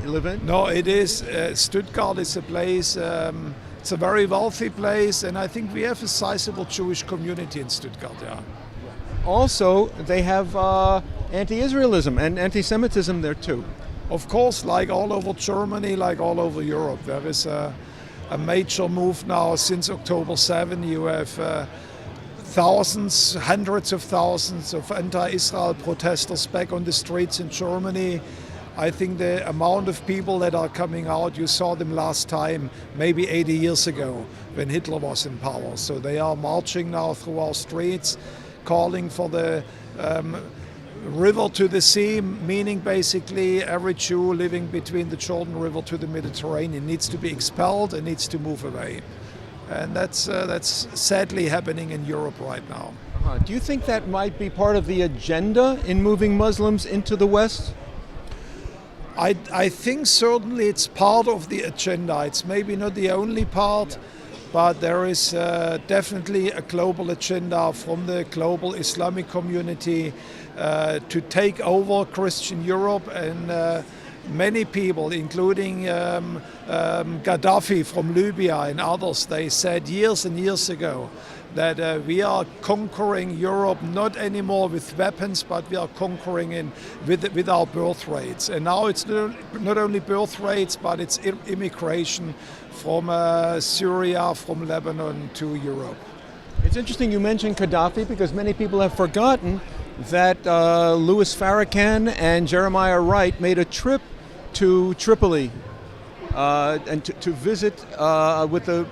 live in? No, it is. Stuttgart is a place, it's a very wealthy place, and I think we have a sizable Jewish community in Stuttgart, yeah. Also, they have anti-Israelism and anti-Semitism there too. Of course, like all over Germany, like all over Europe, there is a major move now since October 7. You have thousands, hundreds of thousands of anti-Israel protesters back on the streets in Germany. I think the amount of people that are coming out, you saw them last time, maybe 80 years ago, when Hitler was in power. So they are marching now through our streets, calling for the river to the sea, meaning basically every Jew living between the Jordan River to the Mediterranean needs to be expelled and needs to move away. And that's sadly happening in Europe right now. Do you think that might be part of the agenda in moving Muslims into the West? I think certainly it's part of the agenda. It's maybe not the only part, but there is definitely a global agenda from the global Islamic community to take over Christian Europe, and many people, including Gaddafi from Libya and others, they said years and years ago that we are conquering Europe not anymore with weapons, but we are conquering with our birth rates. And now it's not only birth rates, but it's immigration from Syria, from Lebanon to Europe. It's interesting you mentioned Gaddafi, because many people have forgotten that Louis Farrakhan and Jeremiah Wright made a trip to Tripoli and to visit with the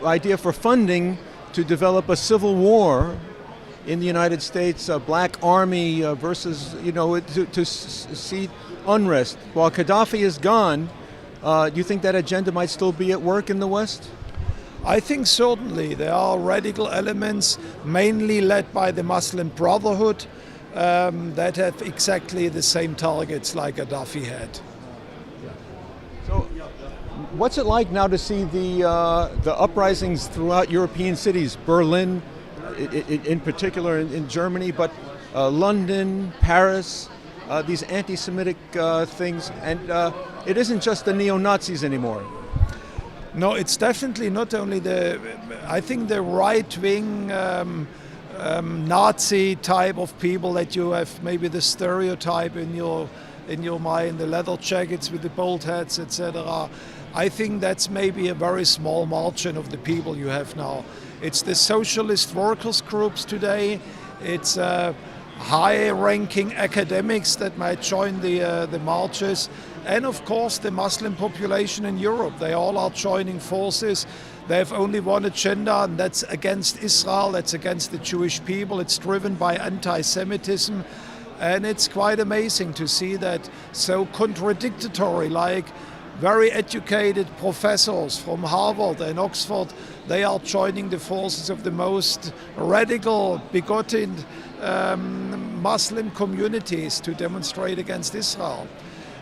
idea for funding to develop a civil war in the United States, a black army versus, to see unrest. While Gaddafi is gone, do you think that agenda might still be at work in the West? I think certainly there are radical elements, mainly led by the Muslim Brotherhood, that have exactly the same targets like Gaddafi had. So, what's it like now to see the uprisings throughout European cities, Berlin in particular, in Germany, but London, Paris, these anti-Semitic things, and it isn't just the neo-Nazis anymore. No, it's definitely not only I think the right-wing Nazi type of people that you have, maybe the stereotype in your mind, the leather jackets with the bald hats, etc. I think that's maybe a very small margin of the people you have now. It's the socialist workers groups today. It's high-ranking academics that might join the marches, and of course the Muslim population in Europe. They all are joining forces. They have only one agenda, and that's against Israel. That's against the Jewish people. It's driven by anti-Semitism. And it's quite amazing to see that so contradictory, like very educated professors from Harvard and Oxford, they are joining the forces of the most radical, bigoted Muslim communities to demonstrate against Israel.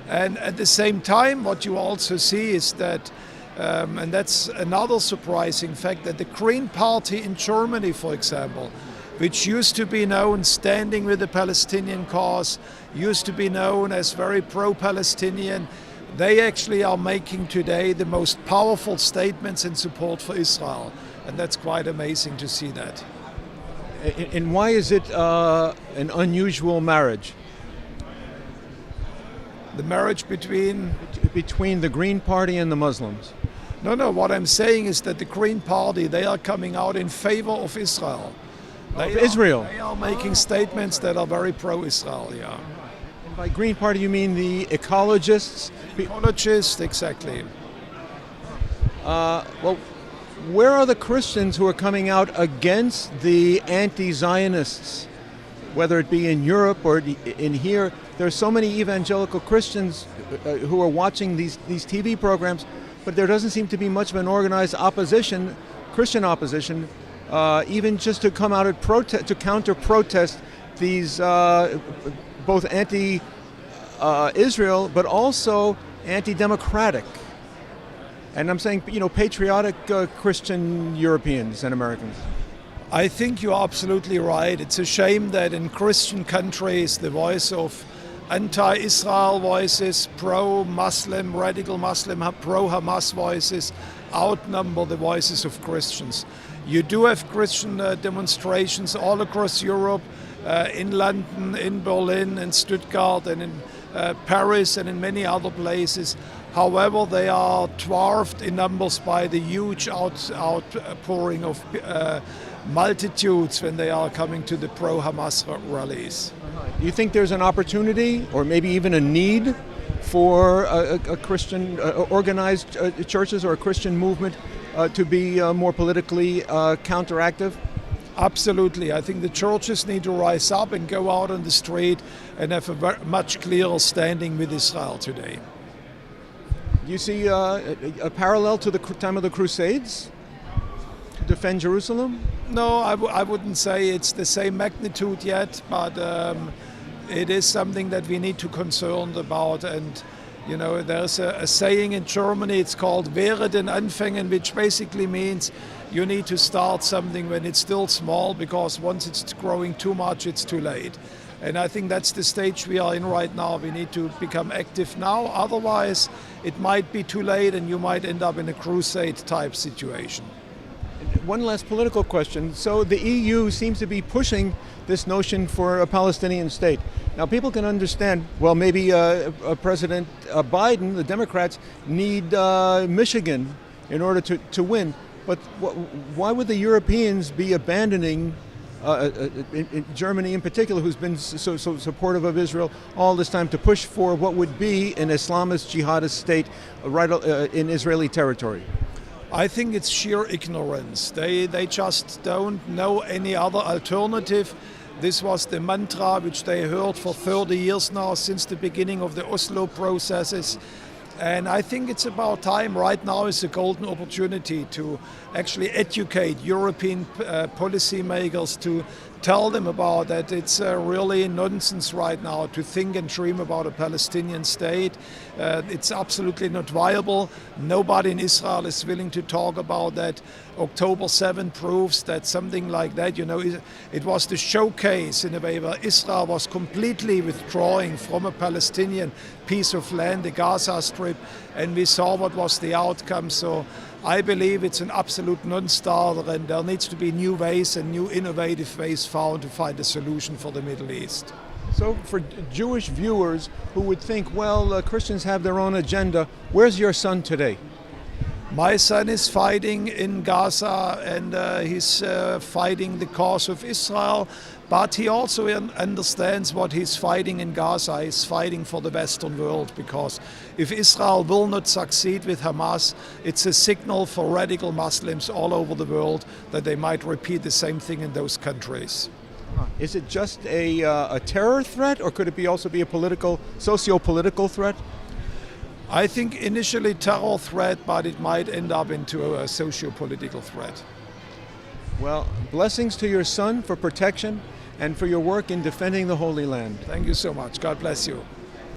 And at the same time, what you also see is that, and that's another surprising fact, that the Green Party in Germany, for example, which used to be known standing with the Palestinian cause, used to be known as very pro-Palestinian, they actually are making today the most powerful statements in support for Israel. And that's quite amazing to see that. And why is it an unusual marriage? The marriage between the Green Party and the Muslims? No, what I'm saying is that the Green Party, they are coming out in favor of Israel. Israel. They are making statements that are very pro-Israel, yeah. And by Green Party you mean the ecologists? Ecologists, exactly. Well, where are the Christians who are coming out against the anti-Zionists? Whether it be in Europe or in here, there are so many evangelical Christians who are watching these TV programs, but there doesn't seem to be much of an organized opposition, Christian opposition, even just to come out and protest, to counter-protest these both anti-Israel, but also anti-democratic. And I'm saying, patriotic Christian Europeans and Americans. I think you're absolutely right. It's a shame that in Christian countries the voice of anti-Israel voices, pro-Muslim, radical Muslim, pro-Hamas voices outnumber the voices of Christians. You do have Christian demonstrations all across Europe, in London, in Berlin, in Stuttgart, and in Paris, and in many other places. However, they are dwarfed in numbers by the huge outpouring of multitudes when they are coming to the pro-Hamas rallies. Do you think there's an opportunity, or maybe even a need, for a Christian organized churches or a Christian movement to be more politically counteractive? Absolutely. I think the churches need to rise up and go out on the street and have a much clearer standing with Israel today. Do you see a parallel to the time of the Crusades to defend Jerusalem? No, I wouldn't say it's the same magnitude yet, but it is something that we need to concern about. And you know, there's a saying in Germany, it's called "Wehre den Anfängen," which basically means you need to start something when it's still small, because once it's growing too much, it's too late. And I think that's the stage we are in right now. We need to become active now, otherwise it might be too late and you might end up in a crusade type situation. One last political question. So the EU seems to be pushing this notion for a Palestinian state. Now people can understand, well, maybe President Biden, the Democrats, need Michigan in order to win. But why would the Europeans be abandoning in Germany in particular, who's been so supportive of Israel all this time, to push for what would be an Islamist jihadist state right in Israeli territory? I think it's sheer ignorance. They just don't know any other alternative. This was the mantra which they heard for 30 years now, since the beginning of the Oslo processes. And I think it's about time. Right now is a golden opportunity to actually educate European policymakers, to tell them about that it's really nonsense right now to think and dream about a Palestinian state. It's absolutely not viable. Nobody in Israel is willing to talk about that. October 7 proves that something like that, you know, it was the showcase in a way where Israel was completely withdrawing from a Palestinian piece of land, the Gaza Strip, and we saw what was the outcome. So I believe it's an absolute non-starter, and there needs to be new ways and new innovative ways found to find a solution for the Middle East. So for Jewish viewers who would think, well, Christians have their own agenda, where's your son today? My son is fighting in Gaza, and he's fighting the cause of Israel, but he also understands what he's fighting in Gaza. He's fighting for the Western world, because if Israel will not succeed with Hamas, it's a signal for radical Muslims all over the world that they might repeat the same thing in those countries. Is it just a terror threat, or could it also be a socio-political threat? I think initially terror threat, but it might end up into a socio-political threat. Well, blessings to your son for protection and for your work in defending the Holy Land. Thank you so much. God bless you.